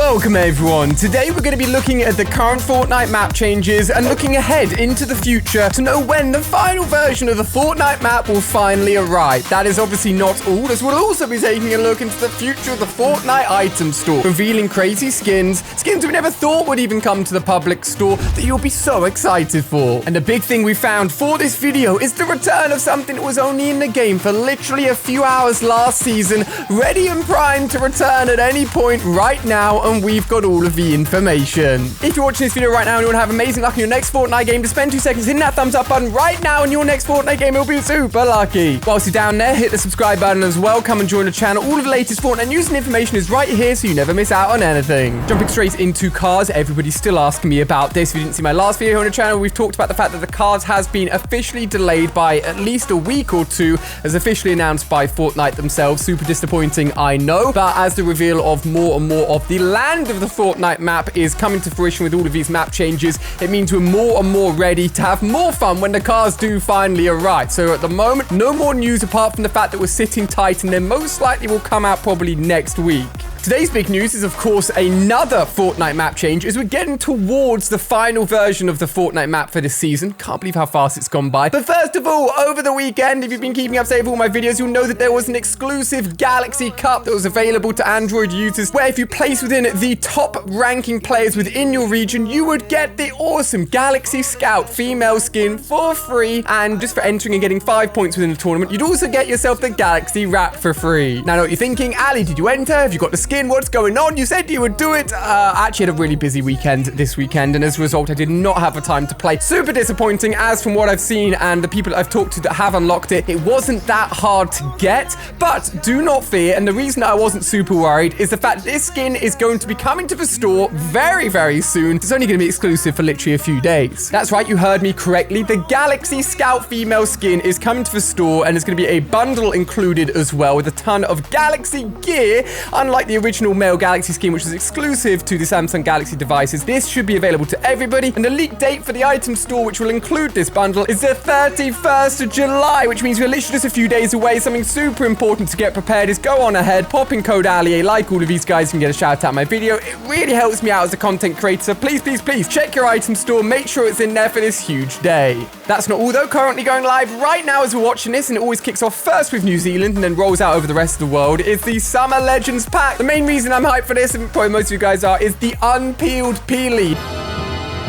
Welcome everyone. Today we're going to be looking at the current Fortnite map changes and looking ahead into the future to know when the final version of the Fortnite map will finally arrive. That is obviously not all, as we'll also be taking a look into the future of the Fortnite item store, revealing crazy skins we never thought would even come to the public store that you'll be so excited for. And the big thing we found for this video is the return of something that was only in the game for literally a few hours last season, ready and primed to return at any point right now, and we've got all of the information. If you're watching this video right now and you want to have amazing luck in your next Fortnite game, to spend 2 seconds hitting that thumbs up button right now, and your next Fortnite game will be super lucky. Whilst you're down there, hit the subscribe button as well. Come and join the channel. All of the latest Fortnite news and information is right here, so you never miss out on anything. Jumping straight into cars, everybody's still asking me about this. If you didn't see my last video on the channel, we've talked about the fact that the cars has been officially delayed by at least a week or two, as officially announced by Fortnite themselves. Super disappointing, I know, but as the reveal of more and more of the land of the Fortnite map is coming to fruition with all of these map changes, it means we're more and more ready to have more fun when the cars do finally arrive. So at the moment, no more news apart from the fact that we're sitting tight, and then most likely will come out probably next week. Today's big news is, of course, another Fortnite map change as we're getting towards the final version of the Fortnite map for this season. Can't believe how fast it's gone by. But first of all, over the weekend, if you've been keeping up to date with all my videos, you'll know that there was an exclusive Galaxy Cup that was available to Android users, where if you place within the top ranking players within your region, you would get the awesome Galaxy Scout female skin for free. And just for entering and getting 5 points within the tournament, you'd also get yourself the Galaxy Wrap for free. Now, I know what you're thinking. Ali, did you enter? Have you got the skin? What's going on? You said you would do it. I actually had a really busy weekend this weekend, and as a result, I did not have the time to play. Super disappointing, as from what I've seen and the people I've talked to that have unlocked it, it wasn't that hard to get. But do not fear, and the reason I wasn't super worried is the fact that this skin is going to be coming to the store very, very soon. It's only going to be exclusive for literally a few days. That's right, you heard me correctly. The Galaxy Scout female skin is coming to the store, and it's going to be a bundle included as well with a ton of Galaxy gear, unlike the original male Galaxy skin, which is exclusive to the Samsung Galaxy devices. This should be available to everybody, and the leak date for the item store, which will include this bundle, is the 31st of July, which means we're literally just a few days away. Something super important to get prepared is go on ahead, pop in code ALIE, like all of these guys, and get a shout out in my video. It really helps me out as a content creator, so please, please, please check your item store, make sure it's in there for this huge day. That's not all though. Currently going live right now as we're watching this, and it always kicks off first with New Zealand and then rolls out over the rest of the world, is the Summer Legends pack. The main reason I'm hyped for this, and probably most of you guys are, is the unpeeled Peely.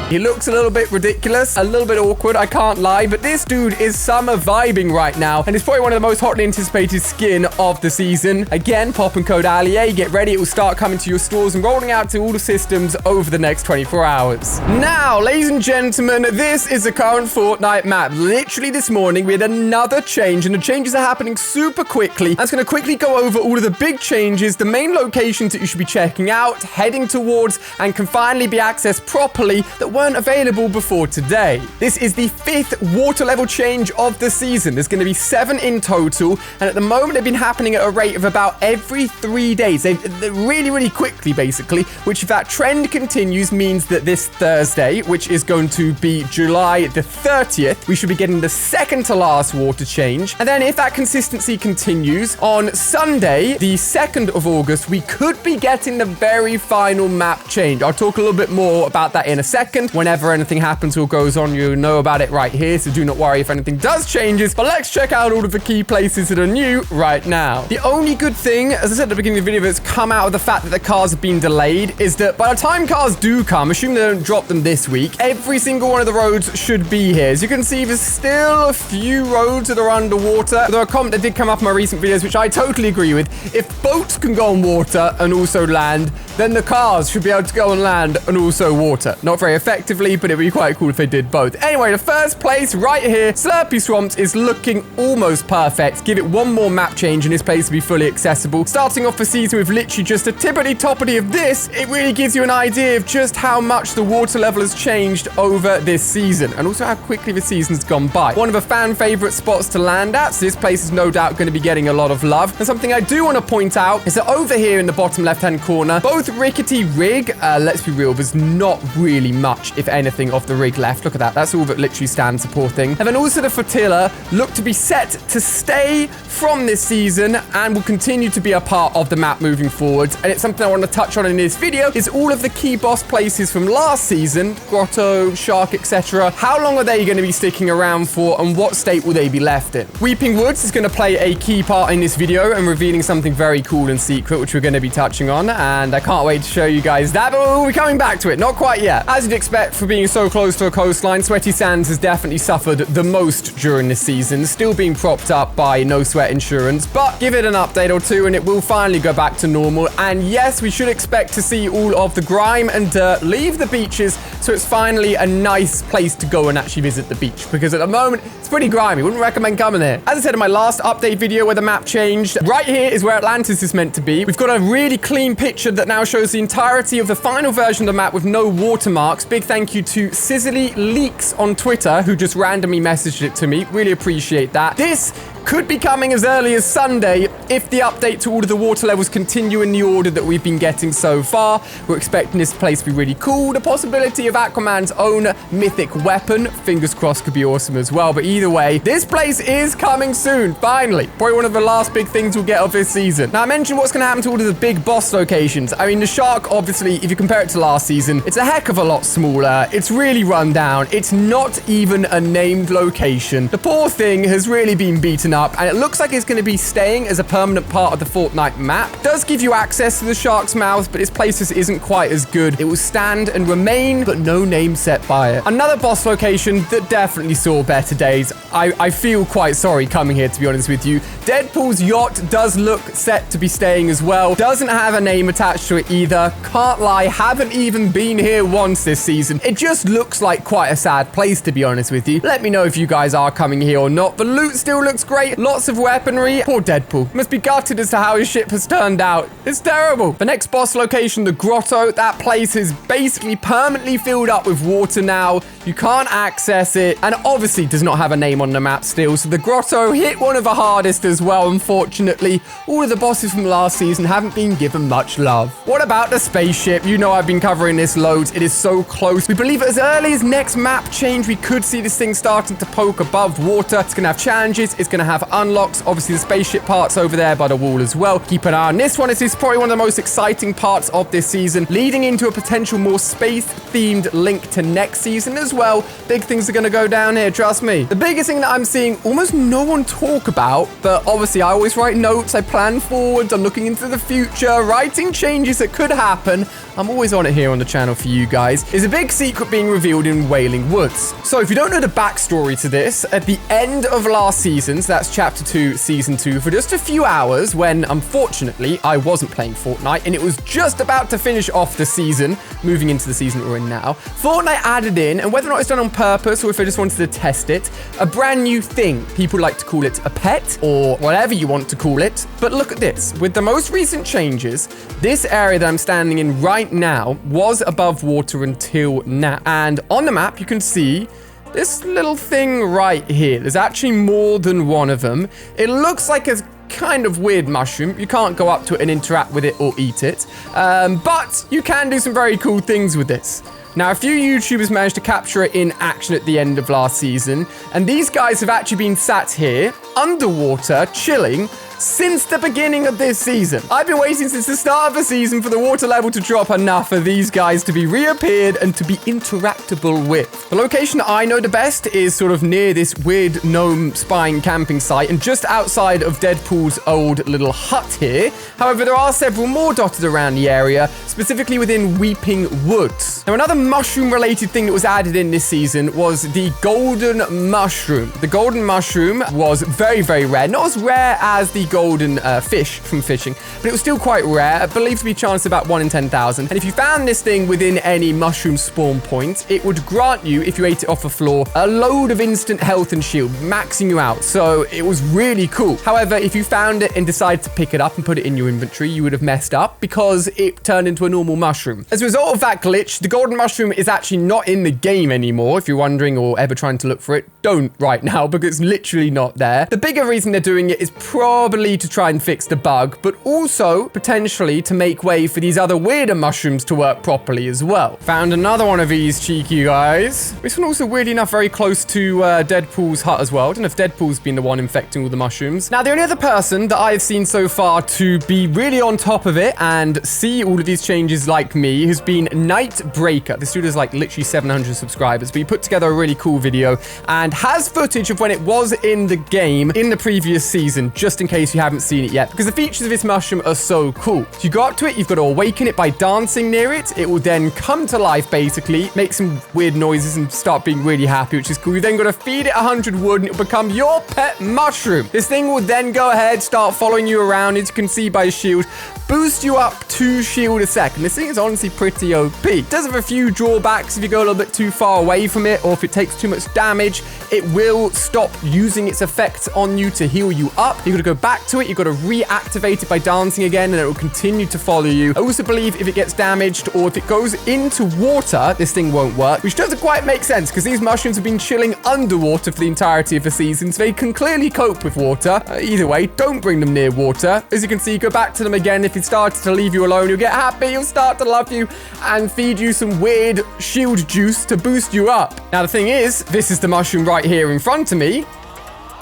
He looks a little bit ridiculous, a little bit awkward, I can't lie, but this dude is summer vibing right now, and it's probably one of the most hotly anticipated skin of the season. Again, pop in code ALIE, get ready, it will start coming to your stores and rolling out to all the systems over the next 24 hours. Now, ladies and gentlemen, this is the current Fortnite map. Literally this morning, we had another change, and the changes are happening super quickly. I'm just going to quickly go over all of the big changes, the main locations that you should be checking out, heading towards, and can finally be accessed properly that weren't available before today. This is the 5th water level change of the season. There's going to be 7 in total, and at the moment they've been happening at a rate of about every 3 days. They're really, really quickly, basically, which if that trend continues means that this Thursday, which is going to be July the 30th, we should be getting the second to last water change. And then if that consistency continues, on Sunday, the 2nd of August, we could be getting the very final map change. I'll talk a little bit more about that in a second. Whenever anything happens or goes on, you'll know about it right here, so do not worry if anything does changes. But let's check out all of the key places that are new right now. The only good thing, as I said at the beginning of the video, that's come out of the fact that the cars have been delayed is that by the time cars do come, assuming they don't drop them this week, every single one of the roads should be here. As you can see, there's still a few roads that are underwater. There are a comment that did come up in my recent videos, which I totally agree with. If boats can go on water and also land, then the cars should be able to go on land and also water. Not very effectively, but it'd be quite cool if they did both. Anyway, the first place right here, Slurpy Swamps, is looking almost perfect. Give it one more map change and this place will be fully accessible. Starting off the season with literally just a tippity-toppity of this, it really gives you an idea of just how much the water level has changed over this season, and also how quickly the season's gone by. One of the fan favorite spots to land at, so this place is no doubt going to be getting a lot of love. And something I do want to point out is that over here in the bottom left-hand corner, both smooth, rickety rig. Let's be real, there's not really much, if anything, of the rig left. Look at that. That's all that literally stands, the poor thing. And then also the flotilla look to be set to stay from this season and will continue to be a part of the map moving forward. And it's something I want to touch on in this video, is all of the key boss places from last season, Grotto, Shark, etc. How long are they going to be sticking around for, and what state will they be left in? Weeping Woods is going to play a key part in this video and revealing something very cool and secret, which we're going to be touching on, and I can't wait to show you guys that, but we'll be coming back to it. Not quite yet. As you'd expect for being so close to a coastline, Sweaty Sands has definitely suffered the most during this season, still being propped up by no sweat insurance, but give it an update or two and it will finally go back to normal. And yes, we should expect to see all of the grime and dirt leave the beaches, so it's finally a nice place to go and actually visit the beach, because at the moment it's pretty grimy. Wouldn't recommend coming here. As I said in my last update video where the map changed, right here is where Atlantis is meant to be. We've got a really clean picture that now shows the entirety of the final version of the map with no watermarks. Big thank you to Sizzly Leaks on Twitter, who just randomly messaged it to me. Really appreciate that. This could be coming as early as Sunday if the update to all of the water levels continue in the order that we've been getting so far. We're expecting this place to be really cool. The possibility of Aquaman's own mythic weapon, fingers crossed, could be awesome as well. But either way, this place is coming soon, finally. Probably one of the last big things we'll get of this season. Now, I mentioned what's going to happen to all of the big boss locations. I mean, the Shark, obviously, if you compare it to last season, it's a heck of a lot smaller. It's really run down. It's not even a named location. The poor thing has really been beaten up, and it looks like it's going to be staying as a permanent part of the Fortnite map. It does give you access to the Shark's mouth, but its place just isn't quite as good. It will stand and remain, but no name set by it. Another boss location that definitely saw better days. I feel quite sorry coming here, to be honest with you. Deadpool's yacht does look set to be staying as well. Doesn't have a name attached to it either. Can't lie, haven't even been here once this season. It just looks like quite a sad place, to be honest with you. Let me know if you guys are coming here or not. The loot still looks great. Lots of weaponry. Poor Deadpool. Must be gutted as to how his ship has turned out. It's terrible. The next boss location, the Grotto, that place is basically permanently filled up with water now. You can't access it, and obviously does not have a name on the map still. So the Grotto hit one of the hardest as well, unfortunately. All of the bosses from last season haven't been given much love. What about the Spaceship? You know I've been covering this loads. It is so close. We believe as early as next map change, we could see this thing starting to poke above water. It's going to have challenges. It's going to have unlocks. Obviously, the spaceship part's over there by the wall as well. Keep an eye on this one. This is probably one of the most exciting parts of this season, leading into a potential more space-themed link to next season as well. Big things are going to go down here, trust me. The biggest thing that I'm seeing almost no one talk about, but obviously I always write notes, I plan forwards, I'm looking into the future, writing changes that could happen. I'm always on it here on the channel for you guys, is a big secret being revealed in Wailing Woods. So if you don't know the backstory to this, at the end of last season, so that's chapter 2, season 2, for just a few hours when, unfortunately, I wasn't playing Fortnite and it was just about to finish off the season, moving into the season that we're in now, Fortnite added in, and whether or not it's done on purpose or if I just wanted to test it, a brand new thing. People like to call it a pet or whatever you want to call it. But look at this. With the most recent changes, this area that I'm standing in right now was above water until now. And on the map, you can see this little thing right here. There's actually more than one of them. It looks like a kind of weird mushroom. You can't go up to it and interact with it or eat it. But you can do some very cool things with this. Now, a few YouTubers managed to capture it in action at the end of last season, and these guys have actually been sat here, underwater, chilling, since the beginning of this season. I've been waiting since the start of the season for the water level to drop enough for these guys to be reappeared and to be interactable with. The location I know the best is sort of near this weird gnome spine camping site and just outside of Deadpool's old little hut here. However, there are several more dotted around the area, specifically within Weeping Woods. Now, another mushroom-related thing that was added in this season was the golden mushroom. The golden mushroom was very, very rare. Not as rare as the golden fish from fishing, but it was still quite rare, believed to be chanced about 1 in 10,000. And if you found this thing within any mushroom spawn point, it would grant you, if you ate it off the floor, a load of instant health and shield, maxing you out. So it was really cool. However, if you found it and decided to pick it up and put it in your inventory, you would have messed up because it turned into a normal mushroom. As a result of that glitch, the golden mushroom is actually not in the game anymore. If you're wondering or ever trying to look for it, don't right now because it's literally not there. The The bigger reason they're doing it is probably to try and fix the bug, but also potentially to make way for these other weirder mushrooms to work properly as well. Found another one of these cheeky guys. This one also, weirdly enough, very close to Deadpool's hut as well. I don't know if Deadpool's been the one infecting all the mushrooms. Now, the only other person that I've seen so far to be really on top of it and see all of these changes like me has been Nightbreaker. This dude has like literally 700 subscribers, but he put together a really cool video and has footage of when it was in the game in the previous season, just in case you haven't seen it yet, because the features of this mushroom are so cool. So you go up to it, you've got to awaken it by dancing near it. It will then come to life, basically, make some weird noises and start being really happy, which is cool. You then got to feed it 100 wood and it'll become your pet mushroom. This thing will then go ahead, start following you around, as you can see by his shield, boost you up 2 shield a second. This thing is honestly pretty OP. It does have a few drawbacks if you go a little bit too far away from it, or if it takes too much damage, it will stop using its effects on you to heal you up. You've got to go back to it, you've got to reactivate it by dancing again, and it will continue to follow you. I also believe if it gets damaged or if it goes into water, this thing won't work, which doesn't quite make sense because these mushrooms have been chilling underwater for the entirety of the season, so they can clearly cope with water. Either way, don't bring them near water. As you can see, go back to them again. If it started to leave you alone, you'll get happy, you'll start to love you and feed you some weird shield juice to boost you up. Now, the thing is, this is the mushroom right here in front of me.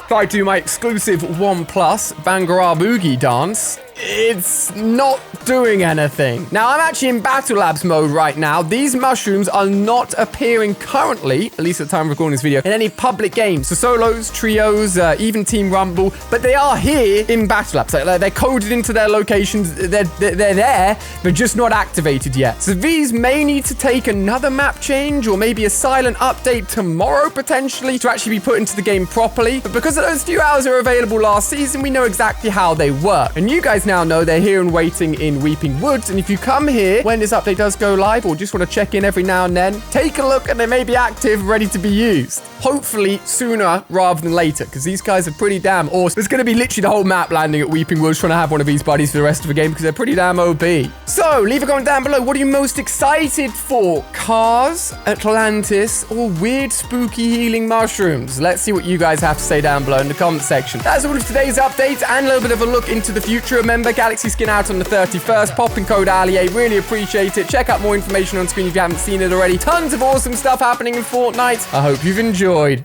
If I do my exclusive 1+ Bangara Boogie dance, it's not doing anything. Now, I'm actually in Battle Labs mode right now. These mushrooms are not appearing currently, at least at the time of recording this video, in any public games. So solos, trios, even Team Rumble, but they are here in Battle Labs. They're coded into their locations. They're there, but just not activated yet. So these may need to take another map change or maybe a silent update tomorrow, potentially, to actually be put into the game properly. But because of those few hours that were available last season, we know exactly how they work. And you guys now know they're here and waiting in Weeping Woods, and if you come here when this update does go live or just want to check in every now and then, take a look and they may be active, ready to be used. Hopefully sooner rather than later, because these guys are pretty damn awesome. There's going to be literally the whole map landing at Weeping Woods trying to have one of these buddies for the rest of the game because they're pretty damn OP. So leave a comment down below. What are you most excited for? Cars, Atlantis, or weird spooky healing mushrooms? Let's see what you guys have to say down below in the comment section. That's all of today's updates and a little bit of a look into the future. Remember, Galaxy Skin out on the 31st. Pop in code ALIE. Really appreciate it. Check out more information on screen if you haven't seen it already. Tons of awesome stuff happening in Fortnite. I hope you've enjoyed.